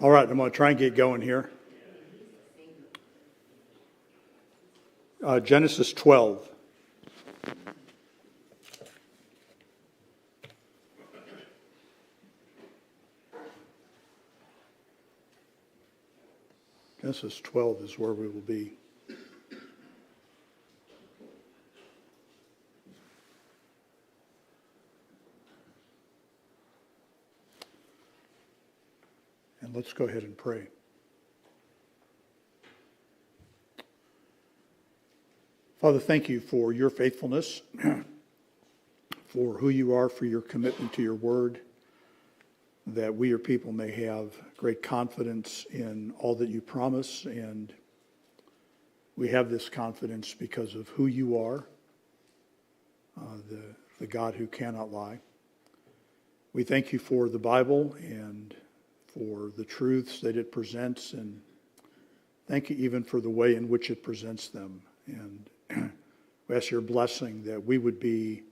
All right, I'm going to try and get going here. Genesis 12. Genesis 12 is where we will be. And let's go ahead and pray. Father, thank you for your faithfulness, for who you are, for your commitment to your word, that we, your people, may have great confidence in all that you promise. And we have this confidence because of who you are, the God who cannot lie. We thank you for the Bible and for the truths that it presents, and thank you even for the way in which it presents them. And we ask your blessing that we would be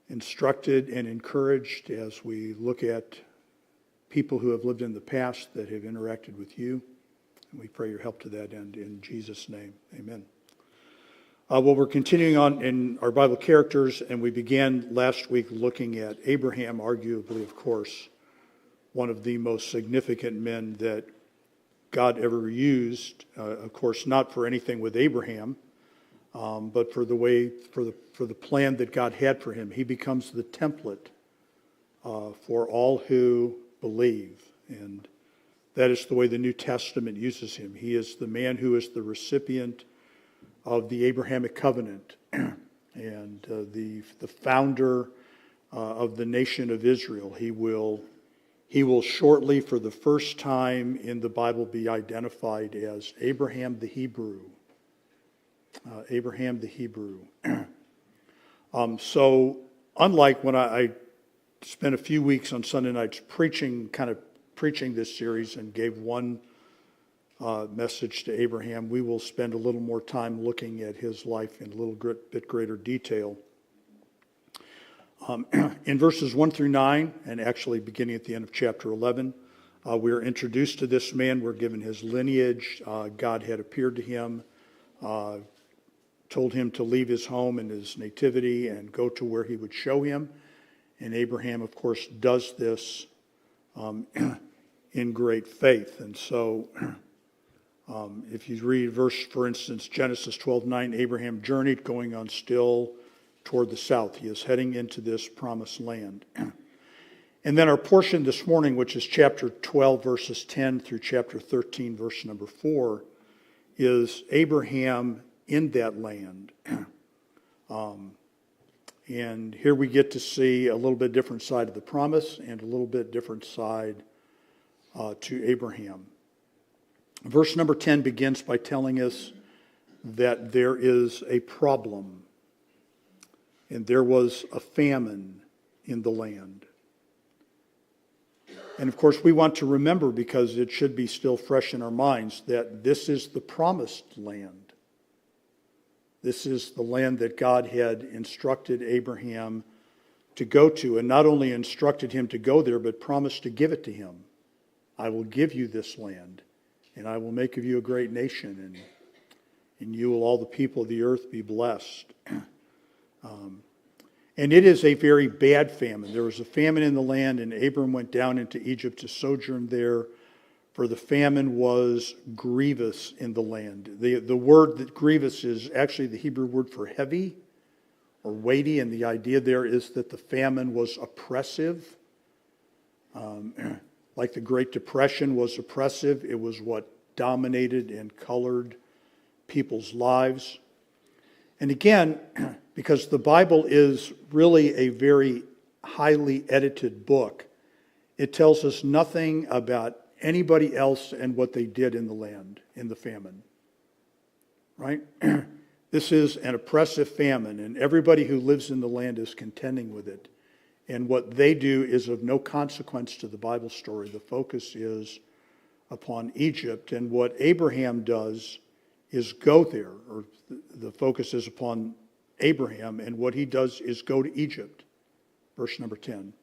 instructed and encouraged as we look at people who have lived in the past that have interacted with you. And we pray your help to that end in Jesus' name. Amen. Well, we're continuing on in our Bible characters, and we began last week looking at Abraham, arguably, of course, one of the most significant men that God ever used, of course, not for anything with Abraham, but for the plan that God had for him. He becomes the template for all who believe, and that is the way the New Testament uses him. He is the man who is the recipient of the Abrahamic covenant and the founder of the nation of Israel. He will shortly, for the first time in the Bible, be identified as Abraham the Hebrew. Abraham the Hebrew. So unlike when I spent a few weeks on Sunday nights preaching this series and gave one message to Abraham, we will spend a little more time looking at his life in a little bit greater detail. In verses 1 through 9, and actually beginning at the end of chapter 11, we're introduced to this man. We're given his lineage. God had appeared to him, told him to leave his home and his nativity and go to where he would show him. And Abraham, of course, does this in great faith. And so if you read verse, for instance, Genesis 12:9, Abraham journeyed going on still toward the south. He is heading into this promised land. And then our portion this morning, which is chapter 12, verses 10 through chapter 13, verse number 4, is Abraham in that land. And here we get to see a little bit different side of the promise and a little bit different side to Abraham. Verse number 10 begins by telling us that there is a problem, and there was a famine in the land. And of course, we want to remember, because it should be still fresh in our minds, that this is the promised land. This is the land that God had instructed Abraham to go to, and not only instructed him to go there, but promised to give it to him. I will give you this land, and I will make of you a great nation, and in you will all the people of the earth be blessed. And it is a very bad famine. There was a famine in the land, and Abram went down into Egypt to sojourn there, for the famine was grievous in the land. The word that grievous is actually the Hebrew word for heavy or weighty, and the idea there is that the famine was oppressive. Like the Great Depression was oppressive, it was what dominated and colored people's lives. And again, because the Bible is really a very highly edited book, it tells us nothing about anybody else and what they did in the land, in the famine. Right? This is an oppressive famine, and everybody who lives in the land is contending with it. And what they do is of no consequence to the Bible story. The focus is upon Egypt, and what Abraham does is go there, or the focus is upon Abraham, and what he does is go to Egypt. Verse number 10.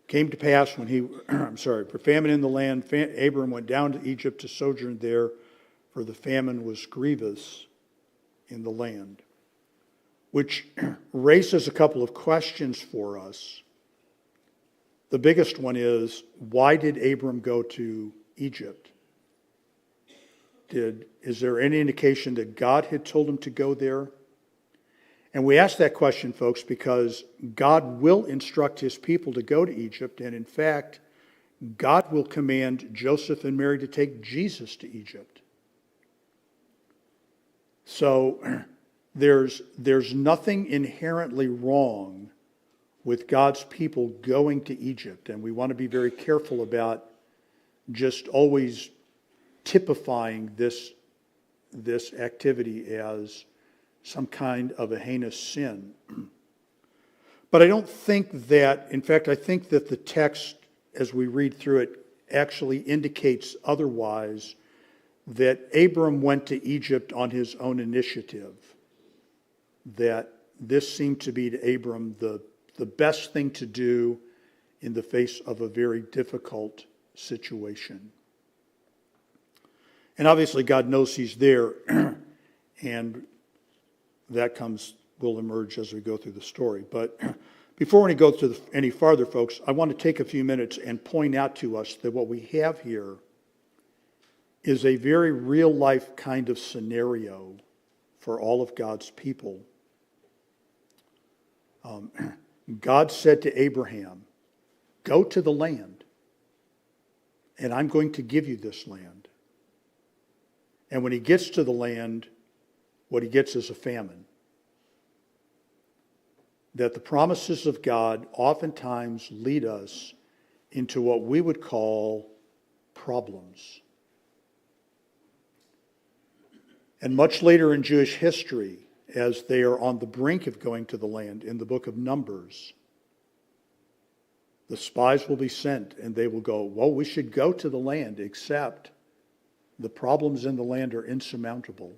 Came to pass when for famine in the land, Abram went down to Egypt to sojourn there, for the famine was grievous in the land. Which raises a couple of questions for us. The biggest one is, why did Abram go to Egypt? Is there any indication that God had told him to go there? And we ask that question, folks, because God will instruct his people to go to Egypt, and in fact, God will command Joseph and Mary to take Jesus to Egypt. So there's nothing inherently wrong with God's people going to Egypt, and we want to be very careful about just always typifying this activity as some kind of a heinous sin. But I don't think that, in fact, I think that the text, as we read through it, actually indicates otherwise, that Abram went to Egypt on his own initiative, that this seemed to be to Abram the best thing to do in the face of a very difficult situation. And obviously God knows he's there, and that will emerge as we go through the story. But before we go any farther, folks, I want to take a few minutes and point out to us that what we have here is a very real-life kind of scenario for all of God's people. God said to Abraham, "Go to the land, and I'm going to give you this land." And when he gets to the land, what he gets is a famine. That the promises of God oftentimes lead us into what we would call problems. And much later in Jewish history, as they are on the brink of going to the land, in the book of Numbers, the spies will be sent and they will go, well, we should go to the land, except the problems in the land are insurmountable,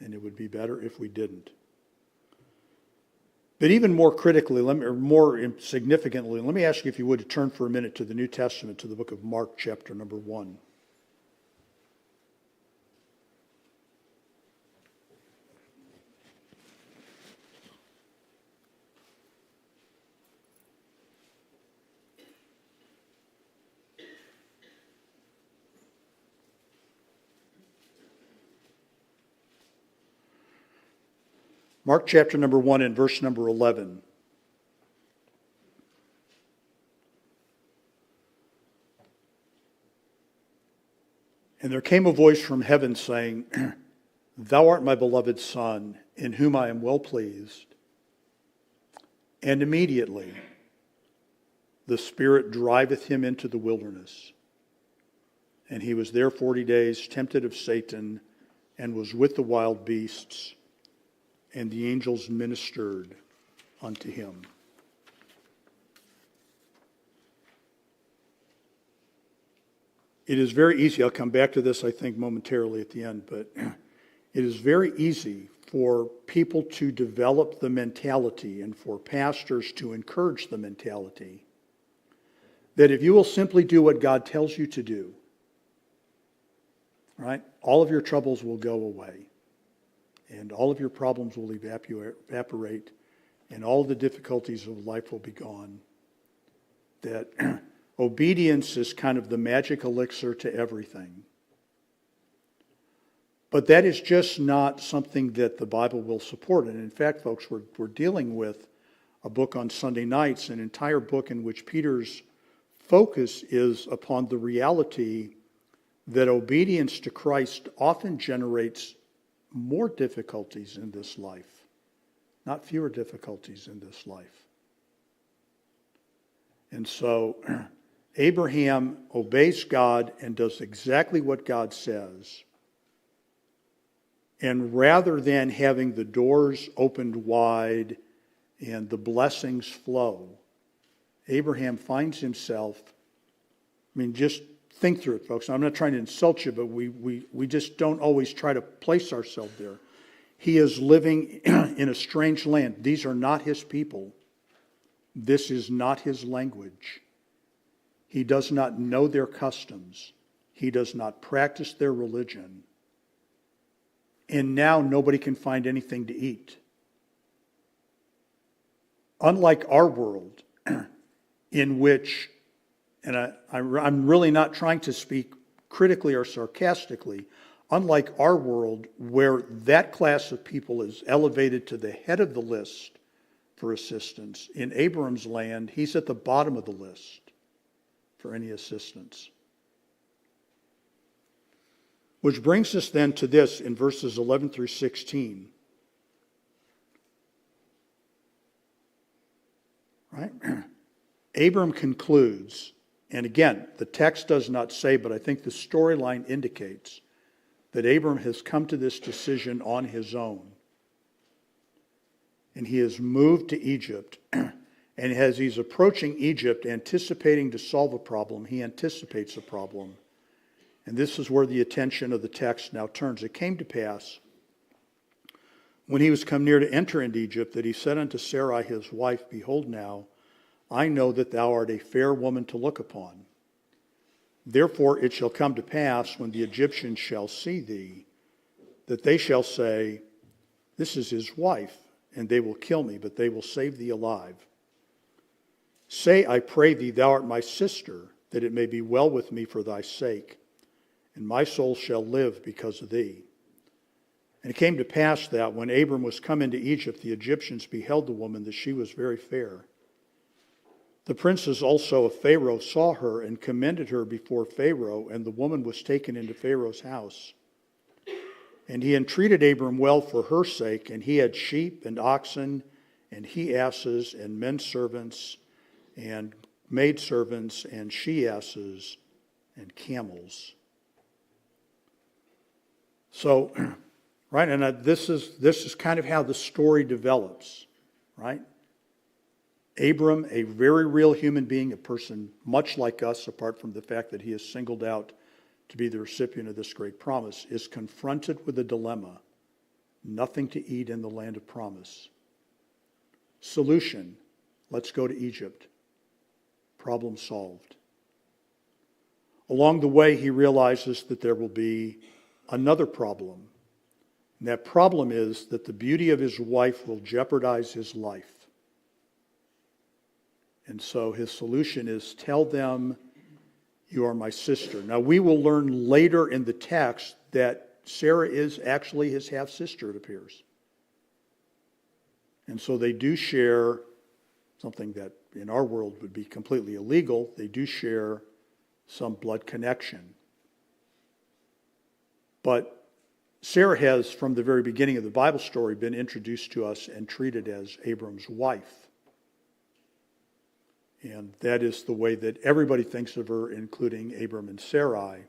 and it would be better if we didn't. But even more critically, more significantly, let me ask you, if you would, to turn for a minute to the New Testament, to the book of Mark, chapter number 1. Mark chapter number 1 and verse number 11. And there came a voice from heaven saying, "Thou art my beloved Son, in whom I am well pleased." And immediately the Spirit driveth him into the wilderness. And he was there 40 days, tempted of Satan, and was with the wild beasts, and the angels ministered unto him. It is very easy, I'll come back to this, I think, momentarily at the end, but it is very easy for people to develop the mentality and for pastors to encourage the mentality that if you will simply do what God tells you to do, right, all of your troubles will go away. And all of your problems will evaporate, and all the difficulties of life will be gone. That obedience is kind of the magic elixir to everything. But that is just not something that the Bible will support. And in fact, folks, we're dealing with a book on Sunday nights, an entire book in which Peter's focus is upon the reality that obedience to Christ often generates more difficulties in this life, not fewer difficulties in this life. And so Abraham obeys God and does exactly what God says. And rather than having the doors opened wide and the blessings flow, Abraham finds himself, just think through it, folks. I'm not trying to insult you, but we just don't always try to place ourselves there. He is living in a strange land. These are not his people. This is not his language. He does not know their customs. He does not practice their religion. And now nobody can find anything to eat. Unlike our world, in which, and I'm really not trying to speak critically or sarcastically, unlike our world where that class of people is elevated to the head of the list for assistance, in Abram's land, he's at the bottom of the list for any assistance. Which brings us then to this in verses 11 through 16. Right? Abram concludes, and again, the text does not say, but I think the storyline indicates that Abram has come to this decision on his own. And he has moved to Egypt. And as he's approaching Egypt, anticipating to solve a problem, he anticipates a problem. And this is where the attention of the text now turns. It came to pass, when he was come near to enter into Egypt, that he said unto Sarai his wife, Behold now, I know that thou art a fair woman to look upon. Therefore it shall come to pass, when the Egyptians shall see thee, that they shall say, This is his wife, and they will kill me, but they will save thee alive. Say, I pray thee, thou art my sister, that it may be well with me for thy sake, and my soul shall live because of thee. And it came to pass that, when Abram was come into Egypt, the Egyptians beheld the woman, that she was very fair. The princes also of Pharaoh saw her, and commended her before Pharaoh, and the woman was taken into Pharaoh's house. And he entreated Abram well for her sake, and he had sheep and oxen, and he-asses, and men servants, and maidservants, and she-asses, and camels. So, right, and this is kind of how the story develops, right? Abram, a very real human being, a person much like us, apart from the fact that he is singled out to be the recipient of this great promise, is confronted with a dilemma: nothing to eat in the land of promise. Solution: let's go to Egypt. Problem solved. Along the way, he realizes that there will be another problem. And that problem is that the beauty of his wife will jeopardize his life. And so his solution is, tell them you are my sister. Now we will learn later in the text that Sarah is actually his half-sister, it appears. And so they do share something that in our world would be completely illegal. They do share some blood connection. But Sarah has, from the very beginning of the Bible story, been introduced to us and treated as Abram's wife. And that is the way that everybody thinks of her, including Abram and Sarai.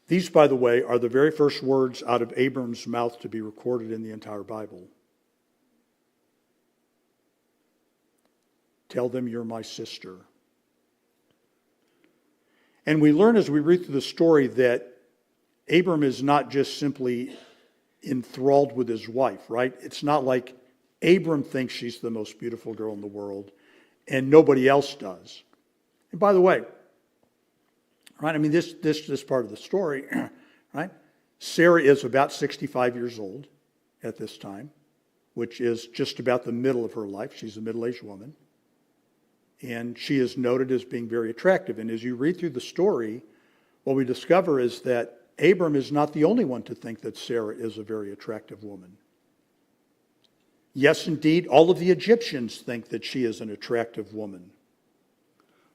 These, by the way, are the very first words out of Abram's mouth to be recorded in the entire Bible. Tell them you're my sister. And we learn as we read through the story that Abram is not just simply enthralled with his wife, right? It's not like Abram thinks she's the most beautiful girl in the world and nobody else does. And by the way, right, I mean, this part of the story, right? Sarah is about 65 years old at this time, which is just about the middle of her life. She's a middle-aged woman. And she is noted as being very attractive. And as you read through the story, what we discover is that Abram is not the only one to think that Sarah is a very attractive woman. Yes, indeed, all of the Egyptians think that she is an attractive woman.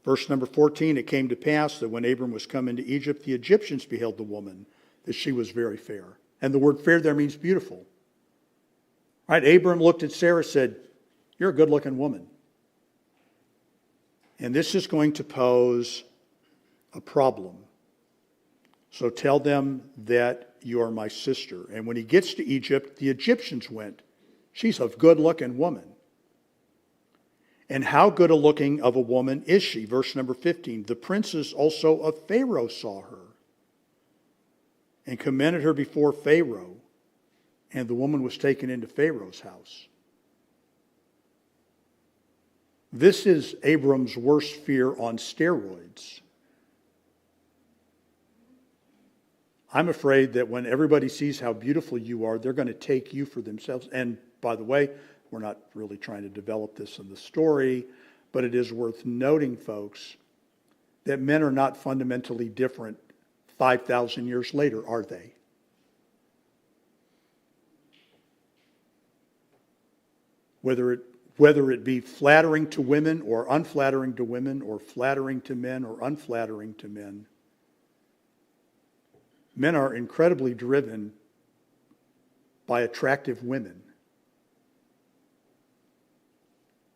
Verse number 14, it came to pass that when Abram was come into Egypt, the Egyptians beheld the woman, that she was very fair. And the word fair there means beautiful. Right? Abram looked at Sarah and said, you're a good-looking woman. And this is going to pose a problem. So tell them that you are my sister. And when he gets to Egypt, the Egyptians went, she's a good-looking woman. And how good a looking of a woman is she? Verse number 15, the princes also of Pharaoh saw her and commended her before Pharaoh. and the woman was taken into Pharaoh's house. This is Abram's worst fear on steroids. I'm afraid that when everybody sees how beautiful you are, they're going to take you for themselves. And by the way, we're not really trying to develop this in the story, but it is worth noting, folks, that men are not fundamentally different 5,000 years later, are they? Whether it be flattering to women or unflattering to women, or flattering to men or unflattering to men, men are incredibly driven by attractive women.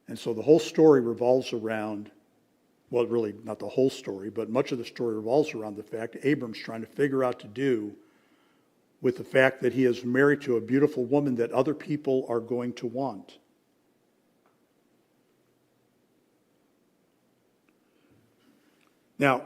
And so the whole story revolves around, well, really not the whole story, but much of the story revolves around the fact that Abram's trying to figure out to do with the fact that he is married to a beautiful woman that other people are going to want. Now,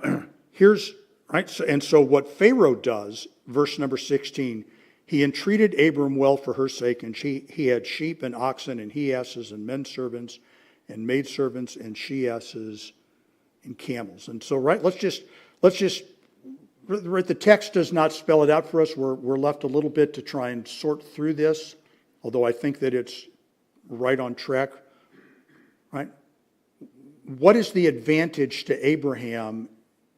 here's, right, so what Pharaoh does, verse number 16, he entreated Abram well for her sake, and he had sheep and oxen and he-asses and men servants and maidservants and she-asses and camels. And so, right, let's just, right, the text does not spell it out for us. We're left a little bit to try and sort through this, although I think that it's right on track, right? What is the advantage to Abraham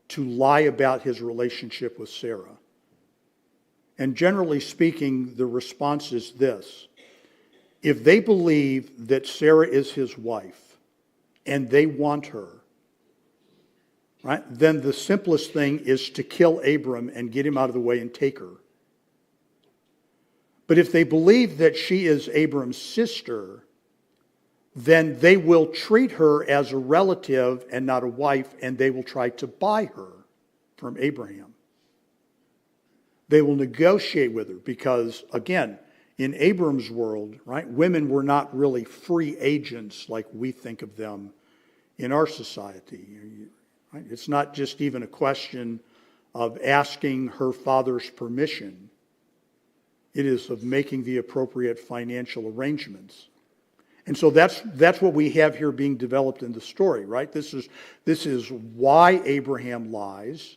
to lie about his relationship with Sarah? And generally speaking, the response is this. If they believe that Sarah is his wife and they want her, right, then the simplest thing is to kill Abram and get him out of the way and take her. But if they believe that she is Abram's sister, then they will treat her as a relative and not a wife, and they will try to buy her from Abraham. They will negotiate with her because, again, in Abram's world, right, women were not really free agents like we think of them in our society. Right? It's not just even a question of asking her father's permission. It is of making the appropriate financial arrangements. And so that's what we have here being developed in the story, right? This is why Abraham lies,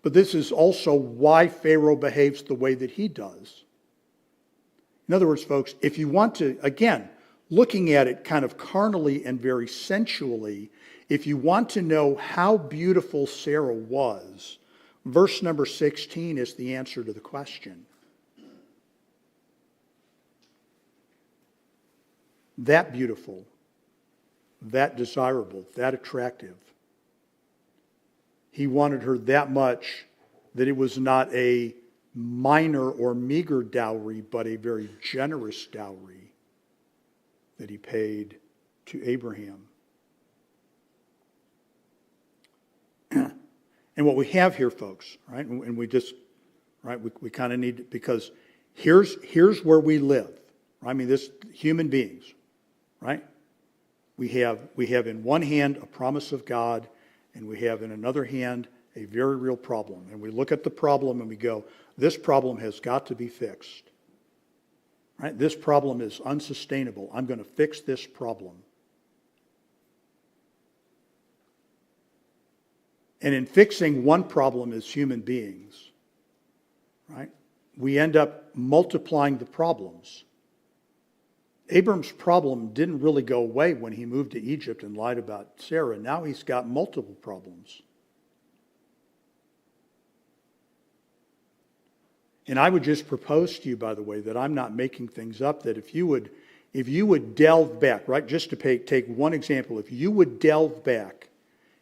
but this is also why Pharaoh behaves the way that he does. In other words, folks, if you want to, again, looking at it kind of carnally and very sensually, if you want to know how beautiful Sarah was, verse number 16 is the answer to the question. That beautiful, that desirable, that attractive. He wanted her that much that it was not a minor or meager dowry, but a very generous dowry that he paid to Abraham. And what we have here, folks, right, and we just, right, we kind of need, because here's where we live. I mean, this human beings, right? We have in one hand a promise of God, and we have in another hand a very real problem. And we look at the problem and we go, this problem has got to be fixed. Right? This problem is unsustainable. I'm going to fix this problem. And in fixing one problem as human beings, right, we end up multiplying the problems. Abram's problem didn't really go away when he moved to Egypt and lied about Sarah. Now he's got multiple problems. And I would just propose to you, by the way, that I'm not making things up, that if you would delve back, right, just to take one example, if you would delve back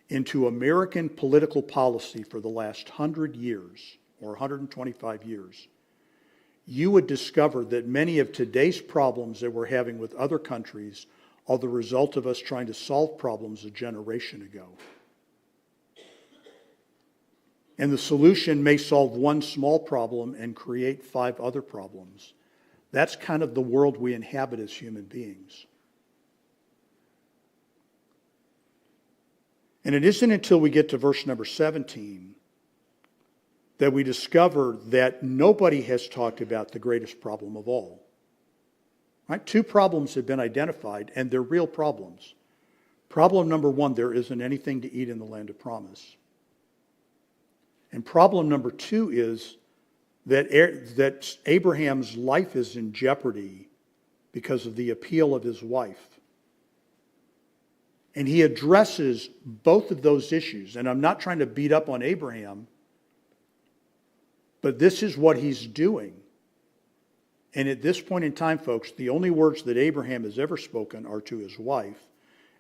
into American political policy for the last 100 years or 125 years, you would discover that many of today's problems that we're having with other countries are the result of us trying to solve problems a generation ago. And the solution may solve one small problem and create 5 other problems. That's kind of the world we inhabit as human beings. And it isn't until we get to verse number 17 that we discover that nobody has talked about the greatest problem of all. Right? Two problems have been identified, and they're real problems. Problem number one, there isn't anything to eat in the land of promise. And problem number two is that Abraham's life is in jeopardy because of the appeal of his wife. And he addresses both of those issues. And I'm not trying to beat up on Abraham, but this is what he's doing. And at this point in time, folks, the only words that Abraham has ever spoken are to his wife.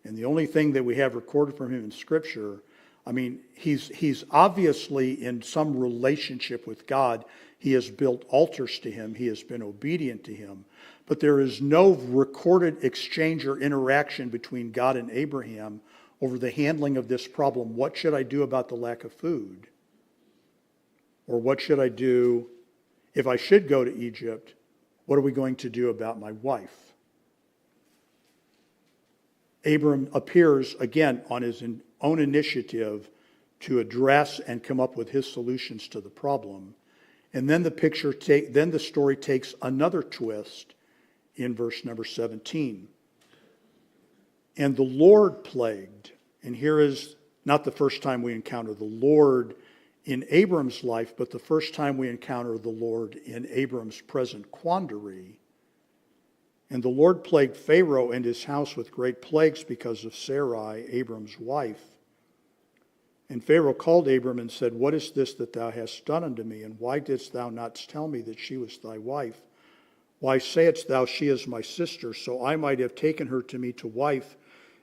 And the only thing that we have recorded from him in Scripture, I mean, he's obviously in some relationship with God. He has built altars to him. He has been obedient to him. But there is no recorded exchange or interaction between God and Abraham over the handling of this problem. What should I do about the lack of food? Or what should I do if I should go to Egypt? What are we going to do about my wife? Abram appears again on his own initiative to address and come up with his solutions to the problem. And then the story takes another twist in verse number 17. And the Lord plagued, and here is not the first time we encounter the Lord in Abram's life, but the first time we encounter the Lord in Abram's present quandary. And the Lord plagued Pharaoh and his house with great plagues because of Sarai, Abram's wife. And Pharaoh called Abram and said, What is this that thou hast done unto me? And why didst thou not tell me that she was thy wife? Why sayest thou, She is my sister? So I might have taken her to me to wife.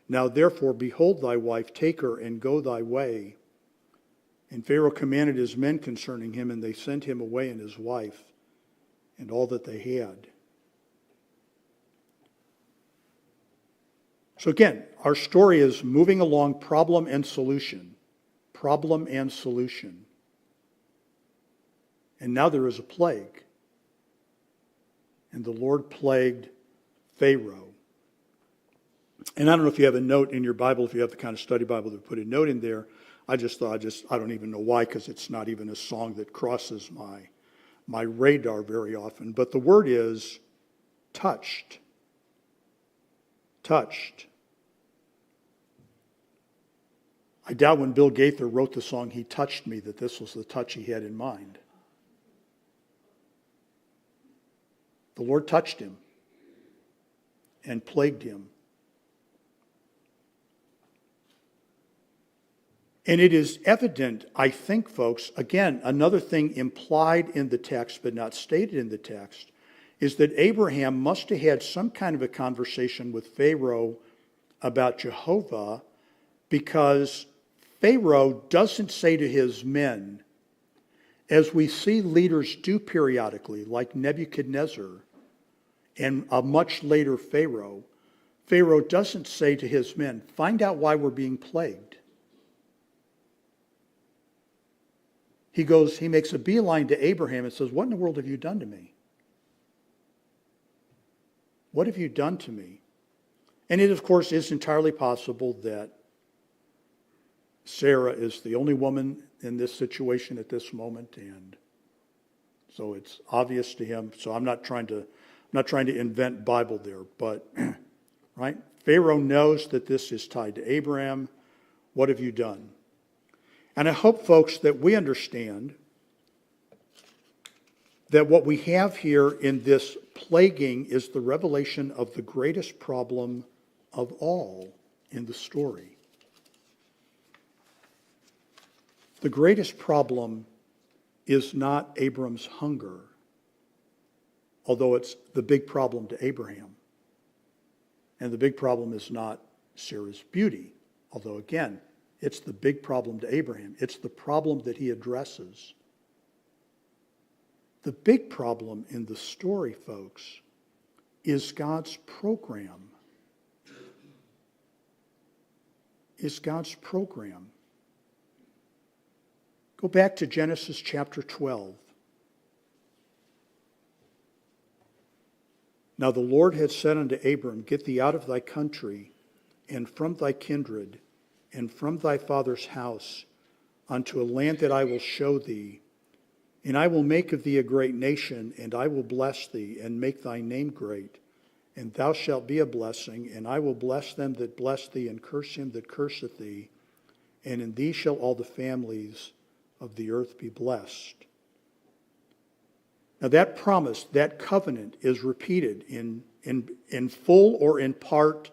Now therefore, behold thy wife, take her and go thy way. And Pharaoh commanded his men concerning him, and they sent him away and his wife and all that they had. So again, our story is moving along problem and solution. Problem and solution. And now there is a plague. And the Lord plagued Pharaoh. And I don't know if you have a note in your Bible, if you have the kind of study Bible that put a note in there. I just thought, I don't even know why, because it's not even a song that crosses my radar very often. But the word is touched. Touched. I doubt when Bill Gaither wrote the song, He Touched Me, that this was the touch he had in mind. The Lord touched him and plagued him. And it is evident, I think, folks, again, another thing implied in the text but not stated in the text, is that Abraham must have had some kind of a conversation with Pharaoh about Jehovah, because Pharaoh doesn't say to his men, as we see leaders do periodically, like Nebuchadnezzar and a much later Pharaoh, Pharaoh doesn't say to his men, find out why we're being plagued. He makes a beeline to Abraham and says, what in the world have you done to me? What have you done to me? And it, of course, is entirely possible that Sarah is the only woman in this situation at this moment, and so it's obvious to him. So I'm not trying to invent Bible there, but right? Pharaoh knows that this is tied to Abraham. What have you done? And I hope, folks, that we understand that what we have here in this plaguing is the revelation of the greatest problem of all in the story. The greatest problem is not Abram's hunger, although it's the big problem to Abraham. And the big problem is not Sarah's beauty, although again, it's the big problem to Abraham. It's the problem that he addresses. The big problem in the story, folks, is God's program. Is God's program. Go back to Genesis chapter 12. Now the Lord had said unto Abram, Get thee out of thy country, and from thy kindred, and from thy father's house, unto a land that I will show thee. And I will make of thee a great nation, and I will bless thee, and make thy name great. And thou shalt be a blessing, and I will bless them that bless thee, and curse him that curseth thee. And in thee shall all the families of the earth be blessed. Now that promise, that covenant is repeated in full or in part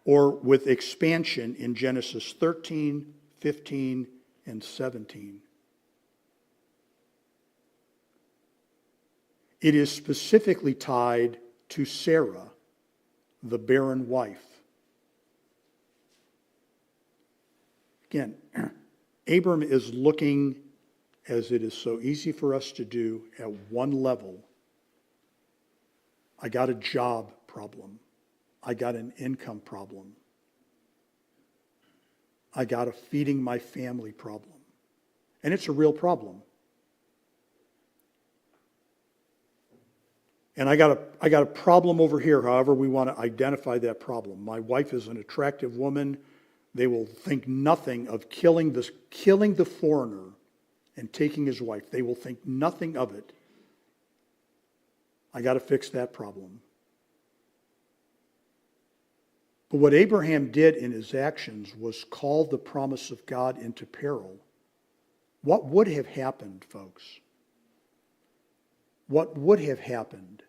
or with expansion in Genesis 13, 15, and 17. It is specifically tied to Sarah, the barren wife. Again, Abram is looking, as it is so easy for us to do, at one level. I got a job problem. I got an income problem. I got a feeding my family problem. And it's a real problem. And I got a problem over here, however we want to identify that problem. My wife is an attractive woman. They will think nothing of killing the foreigner and taking his wife. They will think nothing of it. I got to fix that problem. But what Abraham did in his actions was call the promise of God into peril. What would have happened, folks? What would have happened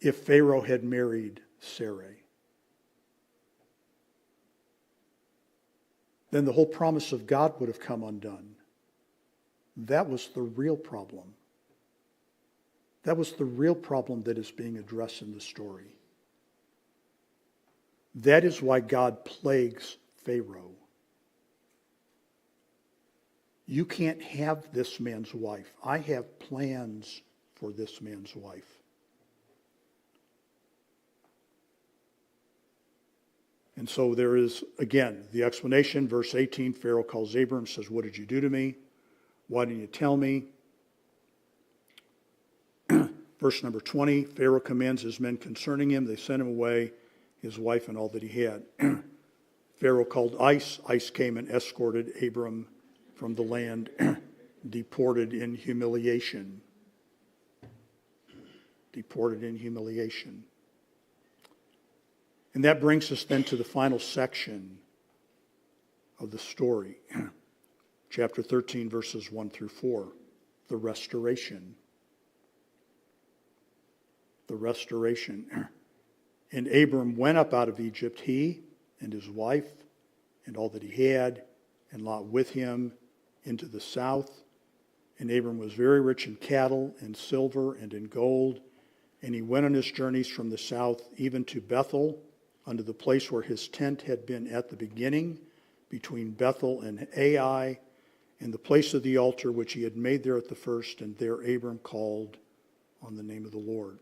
if Pharaoh had married Sarai? Then the whole promise of God would have come undone. That was the real problem. That was the real problem that is being addressed in the story. That is why God plagues Pharaoh. You can't have this man's wife. I have plans for this man's wife. And so there is, again, the explanation, verse 18, Pharaoh calls Abram, says, "What did you do to me? Why didn't you tell me?" Verse number 20, Pharaoh commands his men concerning him. They sent him away, his wife and all that he had. Pharaoh called ice. Ice came and escorted Abram from the land, deported in humiliation. Deported in humiliation. And that brings us then to the final section of the story. Chapter 13, verses 1 through 4. The restoration. The restoration. And Abram went up out of Egypt, he and his wife and all that he had, and Lot with him, into the south. And Abram was very rich in cattle and silver and in gold. And he went on his journeys from the south even to Bethel, unto the place where his tent had been at the beginning, between Bethel and Ai, and the place of the altar which he had made there at the first. And there Abram called on the name of the Lord.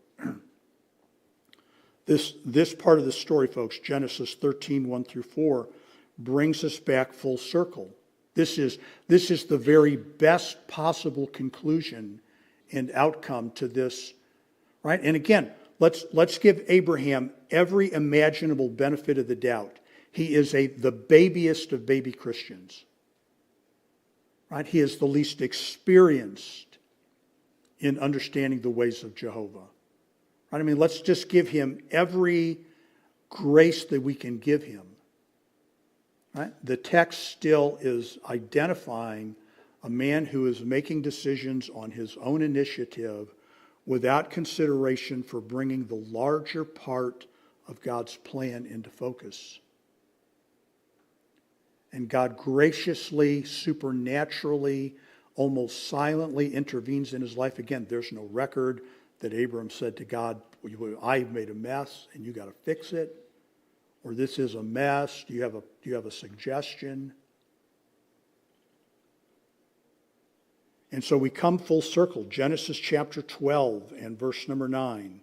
This part of the story, folks, Genesis 13, 1 through 4, brings us back full circle. This is the very best possible conclusion and outcome to this, right? And again, let's give Abraham every imaginable benefit of the doubt. He is the babiest of baby Christians, right? He is the least experienced in understanding the ways of Jehovah. Right? I mean, let's just give him every grace that we can give him. Right? The text still is identifying a man who is making decisions on his own initiative without consideration for bringing the larger part of God's plan into focus. And God graciously, supernaturally, almost silently intervenes in his life. Again, there's no record that Abram said to God, "I've made a mess and you got to fix it," or "This is a mess. Do you have a suggestion?" And so we come full circle. Genesis chapter 12 and verse number 9.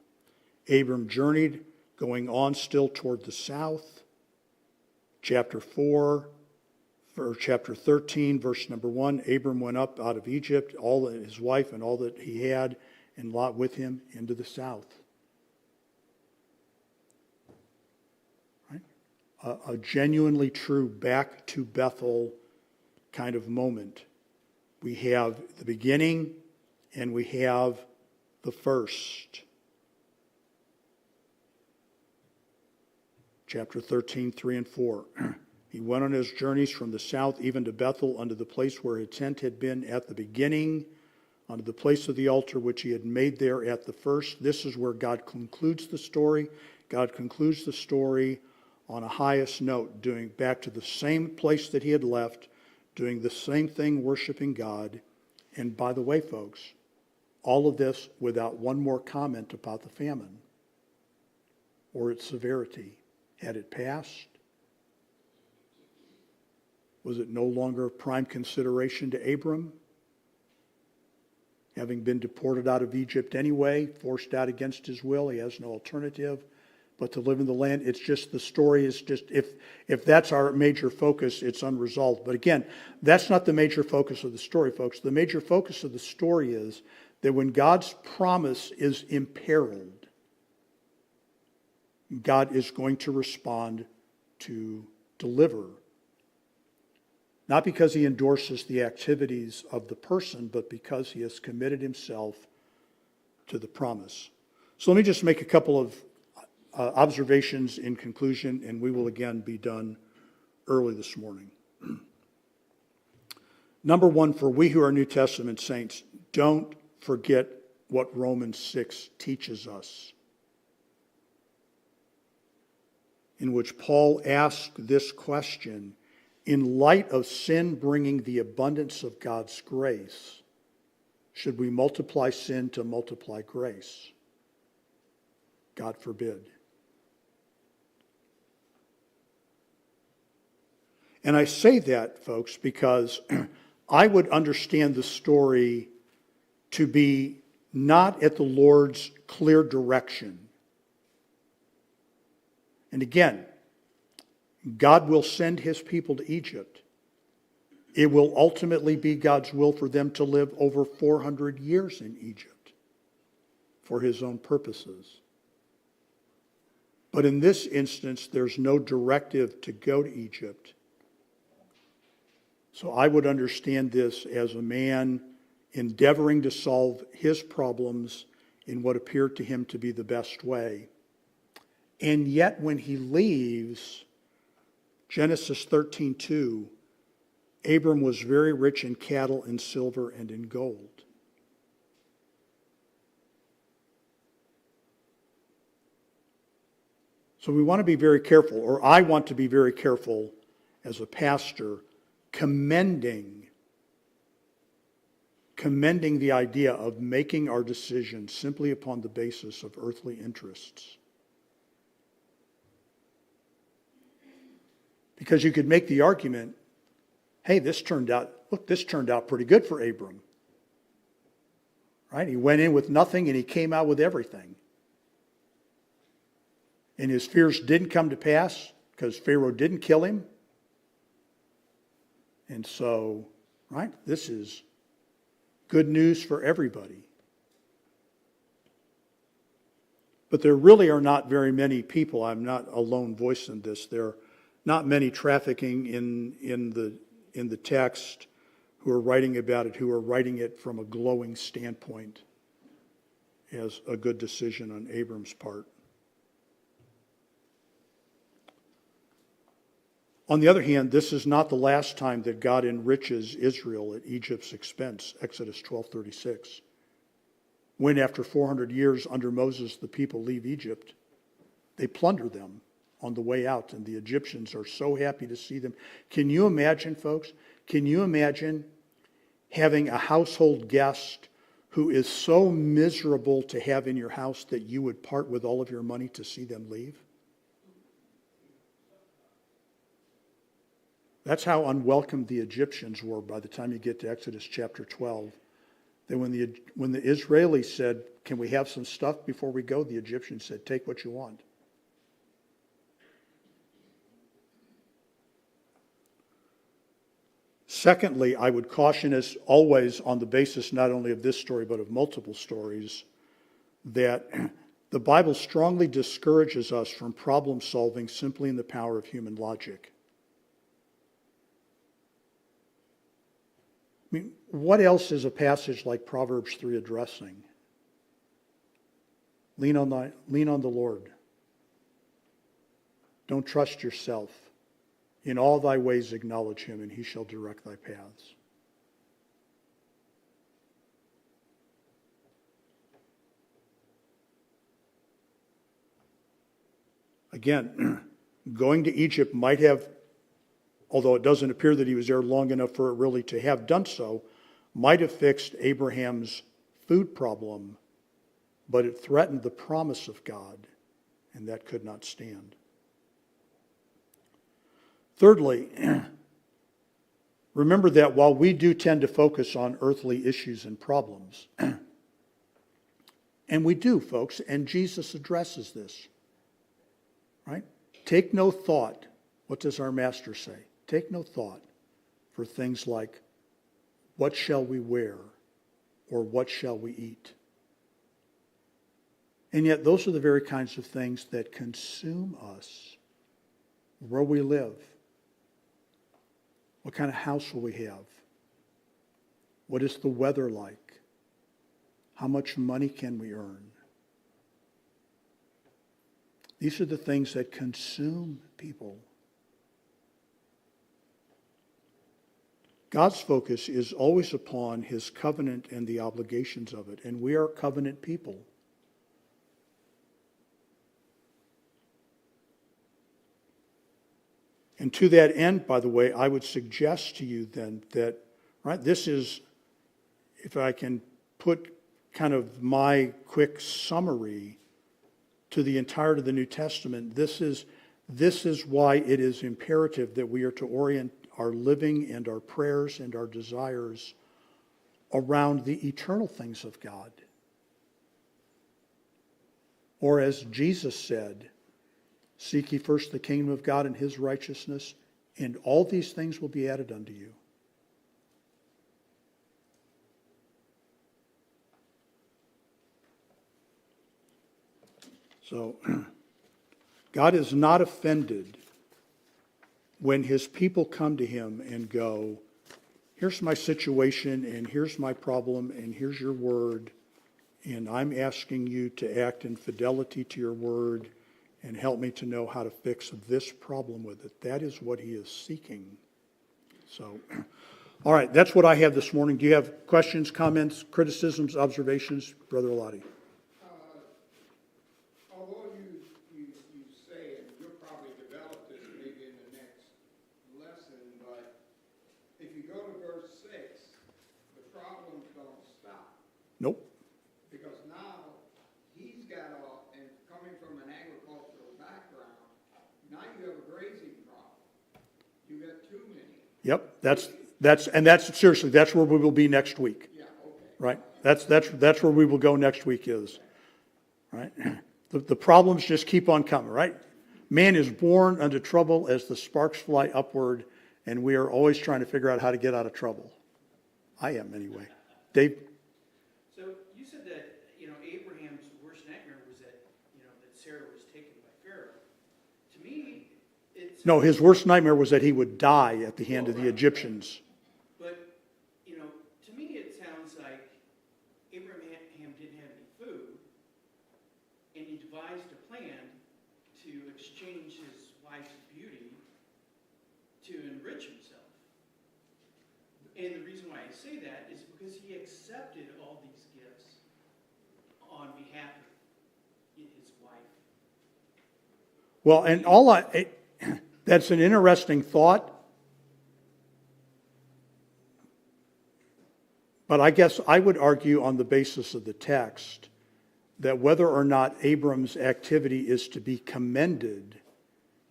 Abram journeyed, going on still toward the south. Chapter 13, verse number 1. Abram went up out of Egypt, his wife and all that he had, and Lot with him, into the south. Right? A genuinely true back to Bethel kind of moment. We have the beginning, and we have the first. Chapter 13, 3 and 4. He went on his journeys from the south even to Bethel, unto the place where his tent had been at the beginning, unto the place of the altar which he had made there at the first. This is where God concludes the story. God concludes the story on a highest note, doing back to the same place that he had left, doing the same thing, worshiping God. And by the way, folks, all of this without one more comment about the famine or its severity. Had it passed? Was it no longer of prime consideration to Abram? Having been deported out of Egypt anyway, forced out against his will, he has no alternative but to live in the land. It's just, the story is just, if that's our major focus, it's unresolved. But again, that's not the major focus of the story, folks. The major focus of the story is that when God's promise is imperiled, God is going to respond to deliver. Not because he endorses the activities of the person, but because he has committed himself to the promise. So let me just make a couple of observations in conclusion, and we will again be done early this morning. Number one, for we who are New Testament saints, don't forget what Romans 6 teaches us, in which Paul asked this question: in light of sin bringing the abundance of God's grace, should we multiply sin to multiply grace? God forbid. And I say that, folks, because I would understand the story to be not at the Lord's clear direction. And again, God will send his people to Egypt. It will ultimately be God's will for them to live over 400 years in Egypt for his own purposes. But in this instance, there's no directive to go to Egypt. So I would understand this as a man endeavoring to solve his problems in what appeared to him to be the best way. And yet when he leaves, Genesis 13:2, Abram was very rich in cattle and silver and in gold. So we want to be very careful, or I want to be very careful as a pastor, commending the idea of making our decisions simply upon the basis of earthly interests. Because you could make the argument, hey, this turned out pretty good for Abram. Right? He went in with nothing and he came out with everything. And his fears didn't come to pass because Pharaoh didn't kill him. And so, right, this is good news for everybody. But there really are not very many people, I'm not a lone voice in this, there are not many trafficking in the text who are writing about it, who are writing it from a glowing standpoint as a good decision on Abram's part. On the other hand, this is not the last time that God enriches Israel at Egypt's expense, Exodus 12:36. When after 400 years under Moses the people leave Egypt, they plunder them on the way out, and the Egyptians are so happy to see them. Can you imagine, folks? Can you imagine having a household guest who is so miserable to have in your house that you would part with all of your money to see them leave? That's how unwelcome the Egyptians were by the time you get to Exodus chapter 12. That when the Israelis said, can we have some stuff before we go? The Egyptians said, take what you want. Secondly, I would caution us always on the basis not only of this story but of multiple stories that the Bible strongly discourages us from problem solving simply in the power of human logic. mean, what else is a passage like Proverbs 3 addressing? Lean on the Lord. Don't trust yourself. In all thy ways acknowledge him, and he shall direct thy paths. Again, going to Egypt might have, although it doesn't appear that he was there long enough for it really to have done so, might have fixed Abraham's food problem, but it threatened the promise of God, and that could not stand. Thirdly, remember that while we do tend to focus on earthly issues and problems, and we do, folks, and Jesus addresses this, right? Take no thought. What does our Master say? Take no thought for things like, what shall we wear, or what shall we eat? And yet those are the very kinds of things that consume us. Where we live. What kind of house will we have? What is the weather like? How much money can we earn? These are the things that consume people. God's focus is always upon his covenant and the obligations of it, and we are covenant people. And to that end, by the way, I would suggest to you then that, right, this is, if I can put kind of my quick summary to the entirety of the New Testament, this is why it is imperative that we are to orient our living and our prayers and our desires around the eternal things of God. Or as Jesus said, seek ye first the kingdom of God and his righteousness, and all these things will be added unto you. So, God is not offended when his people come to him and go, here's my situation, and here's my problem, and here's your word, and I'm asking you to act in fidelity to your word and help me to know how to fix this problem with it. That is what he is seeking. So, all right, that's what I have this morning. Do you have questions, comments, criticisms, observations? Brother Lottie. Although you say, and you'll probably develop this maybe in the next lesson, but if you go to verse 6, the problems don't stop. Nope. Because now he's got and coming from an agricultural background, now you have a grazing problem. You got too many. Yep, that's seriously, that's where we will be next week. Yeah, okay. Right? That's where we will go next week is. Right? The problems just keep on coming, right? Man is born unto trouble as the sparks fly upward, and we are always trying to figure out how to get out of trouble. I am anyway. Dave? So you said that, Abraham's worst nightmare was that, that Sarah was taken by Pharaoh. To me, it's... No, his worst nightmare was that he would die at the hand of the Egyptians. But, to me it sounds like Abraham didn't have any food, and he devised a plan to exchange his wife's beauty to enrich himself. And the reason why I say that is because he accepted all these gifts on behalf of his wife. Well, and that's an interesting thought. But I guess I would argue on the basis of the text that whether or not Abram's activity is to be commended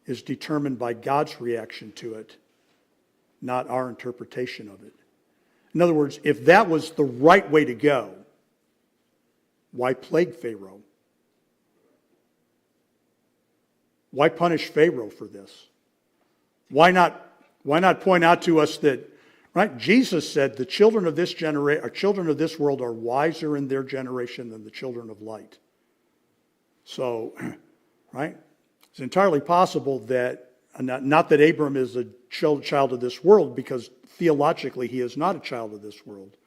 is determined by God's reaction to it, not our interpretation of it. In other words, if that was the right way to go, why plague Pharaoh? Why punish Pharaoh for this? Why not point out to us that, right? Jesus said the children of this children of this world are wiser in their generation than the children of light. So, right? It's entirely possible that, not that Abram is a child of this world, because theologically, he is not a child of this world.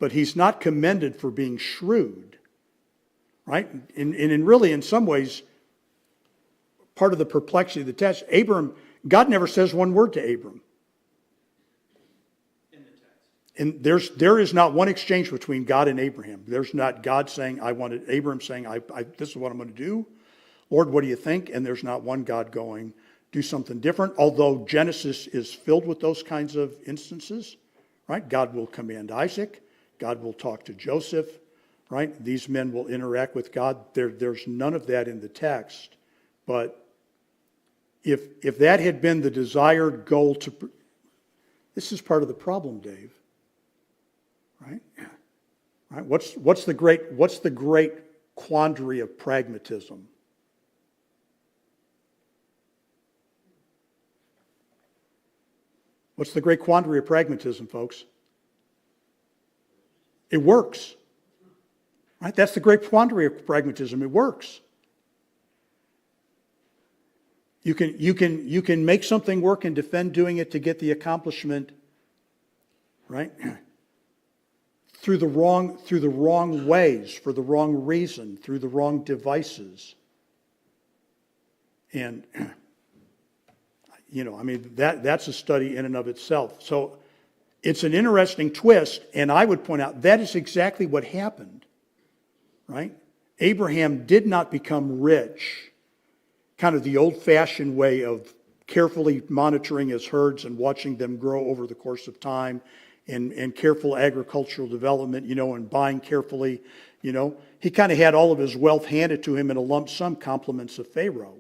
But he's not commended for being shrewd, right? And really, in some ways, part of the perplexity of the text, God never says one word to Abram. In the text. And there is not one exchange between God and Abraham. There's not God saying, Abraham saying, this is what I'm going to do. Lord, what do you think? And there's not one God going, do something different. Although Genesis is filled with those kinds of instances, right? God will command Isaac. God will talk to Joseph, right? These men will interact with God. There's none of that in the text. But if that had been the desired goal this is part of the problem, Dave. Right? Right? What's the great quandary of pragmatism? What's the great quandary of pragmatism, folks? It works. Right? That's the great quandary of pragmatism. It works. You can make something work and defend doing it to get the accomplishment, right? Through the wrong ways, for the wrong reason, through the wrong devices. And that's a study in and of itself. So it's an interesting twist, and I would point out that is exactly what happened, right? Abraham did not become rich, kind of the old-fashioned way of carefully monitoring his herds and watching them grow over the course of time, and careful agricultural development, and buying carefully, He kind of had all of his wealth handed to him in a lump sum, compliments of Pharaoh.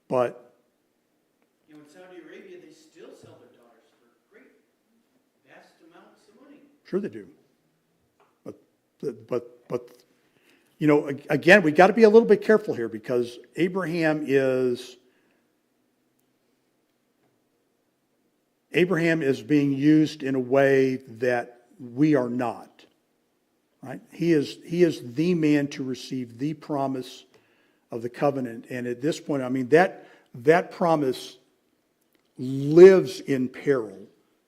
But in Saudi Arabia, they still sell their daughters for great, vast amounts of money. sure they do. But again, we got to be a little bit careful here, because Abraham is being used in a way that we are not. Right? He is the man to receive the promise of the covenant. And at this point, that promise lives in peril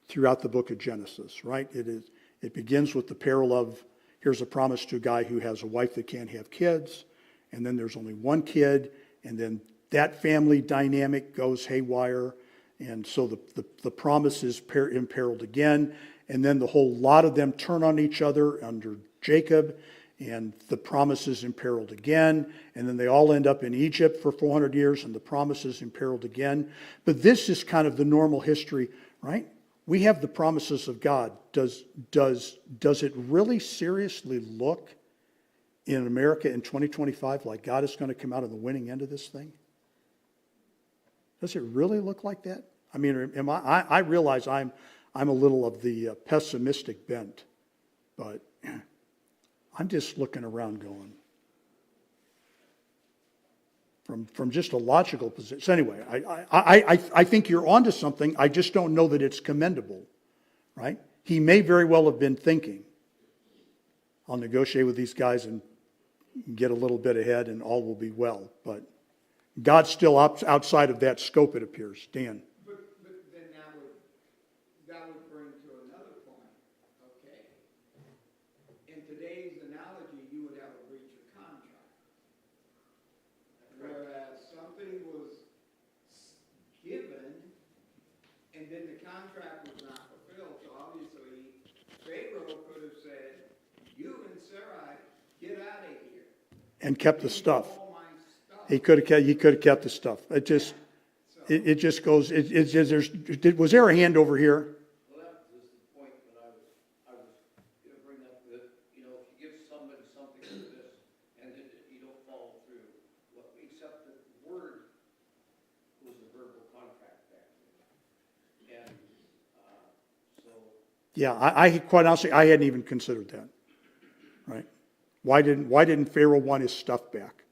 throughout the book of Genesis, right? It begins with the peril of, here's a promise to a guy who has a wife that can't have kids, and then there's only one kid, and then that family dynamic goes haywire, and so the promise is imperiled again, and then the whole lot of them turn on each other under Jacob, and the promise is imperiled again, and then they all end up in Egypt for 400 years, and the promise is imperiled again. But this is kind of the normal history, right? We have the promises of God. Does it really seriously look in America in 2025 like God is going to come out on the winning end of this thing? Does it really look like that? I realize I'm a little of the pessimistic bent, but I'm just looking around going, from just a logical position. So anyway, I think you're onto something. I just don't know that it's commendable, right? He may very well have been thinking, I'll negotiate with these guys and get a little bit ahead and all will be well. But God's still outside of that scope, it appears. Dan. But then that would bring to another point, okay? In today's analogy, you would have a breach of contract. Whereas something was given, and then the contract was not fulfilled, so obviously Pharaoh could have said, you and Sarai, get out of here. And kept the stuff. All my stuff. He could have kept the stuff. It just goes. Was there a hand over here? Well, that was the point that I was going to bring up. That if you give somebody something like this and you don't follow through, except that the word was a verbal contract back then, and so. Yeah, I quite honestly, I hadn't even considered that. Right? Why didn't Pharaoh want his stuff back?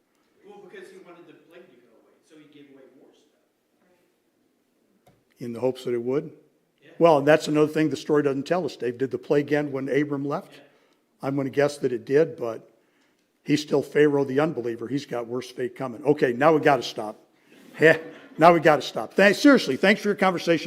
Well, because he wanted the plague to go away, so he gave away more stuff. In the hopes that it would? Yeah. Well, and that's another thing the story doesn't tell us, Dave. Did the plague end when Abram left? Yeah. I'm going to guess that it did, but he's still Pharaoh the unbeliever. He's got worse fate coming. Okay, now we got to stop. Now we got to stop. Seriously, thanks for your conversation.